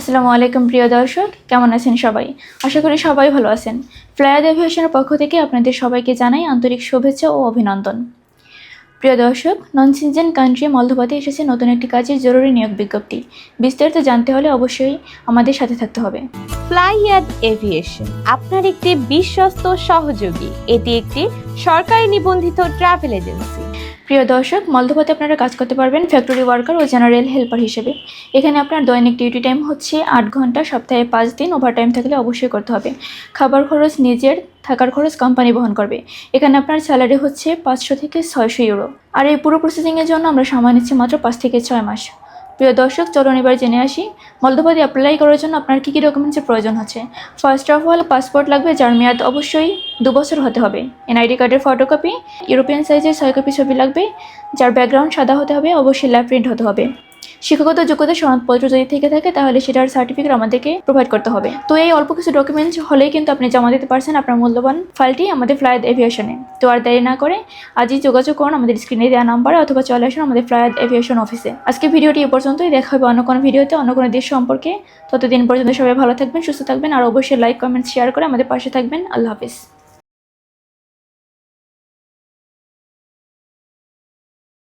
আসসালামু আলাইকুম প্রিয় দর্শক, কেমন আছেন সবাই? আশা করি সবাই ভালো আছেন। ফ্লায়াদ এভিয়েশনের পক্ষ থেকে আপনাদের সবাইকে জানাই আন্তরিক শুভেচ্ছা ও অভিনন্দন। প্রিয় দর্শক, নন সিনজেন কান্ট্রি মলদোভাতে এসেছে নতুন একটি কাজের জরুরি নিয়োগ বিজ্ঞপ্তি। বিস্তারিত জানতে হলে অবশ্যই আমাদের সাথে থাকতে হবে। ফ্লায়াদ এভিয়েশন আপনার একটি বিশ্বস্ত সহযোগী। এটি একটি সরকারি নিবন্ধিত ট্রাভেল এজেন্সি। প্রিয় দর্শক, মলদোভাতে আপনারা কাজ করতে পারবেন ফ্যাক্টরি ওয়ার্কার ও জেনারেল হেল্পার হিসেবে। এখানে আপনার দৈনিক ডিউটি টাইম হচ্ছে 8 ঘন্টা, সপ্তাহে 5 দিন। ওভারটাইম থাকলে অবশ্যই করতে হবে। খাবার খরচ নিজের, থাকার খরচ কোম্পানি বহন করবে। এখানে আপনার স্যালারি হচ্ছে 500 থেকে 600 ইউরো। আর এই পুরো প্রসেসিংয়ের জন্য আমরা সময় নিচ্ছি মাত্র 5 থেকে 6 মাস। প্রিয় দর্শক, চলুন এবার জেনে আসি মলদোভাতে অ্যাপ্লাই করার জন্য আপনার কী কী ডকুমেন্টসের প্রয়োজন হচ্ছে। ফার্স্ট অফ অল, পাসপোর্ট লাগবে, যার মেয়াদ অবশ্যই 2 বছর হতে হবে। এনআইডি কার্ডের ফটোকপি, ইউরোপিয়ান সাইজের 6 কপি ছবি লাগবে, যার ব্যাকগ্রাউন্ড সাদা হতে হবে, অবশ্যই ল্যাব প্রিন্ট হতে হবে। শিক্ষাগত যোগ্যতা সনদপত্র যদি থেকে থাকে তাহলে সেটার সার্টিফিকেট আমাদেরকে প্রোভাইড করতে হবে। তো এই অল্প কিছু ডকুমেন্টস হলেই কিন্তু আপনি জমা দিতে পারছেন আপনার মূল্যবান ফাইলটি আমাদের ফ্লায়াদ এভিয়েশনে। তো আর দেরি না করে আজই যোগাযোগ করুন আমাদের স্ক্রিনে দেওয়া নাম্বারে, অথবা চলে আসুন আমাদের ফ্লায়াদ এভিয়েশন অফিসে। আজকে ভিডিওটি এ পর্যন্তই। দেখা হবে অন্য কোনো ভিডিওতে, অন্য কোনো দেশ সম্পর্কে। ততদিন পর্যন্ত সবাই ভালো থাকবেন, সুস্থ থাকবেন, আর অবশ্যই লাইক, কমেন্ট, শেয়ার করে আমাদের পাশে থাকবেন। আল্লাহ হাফিজ।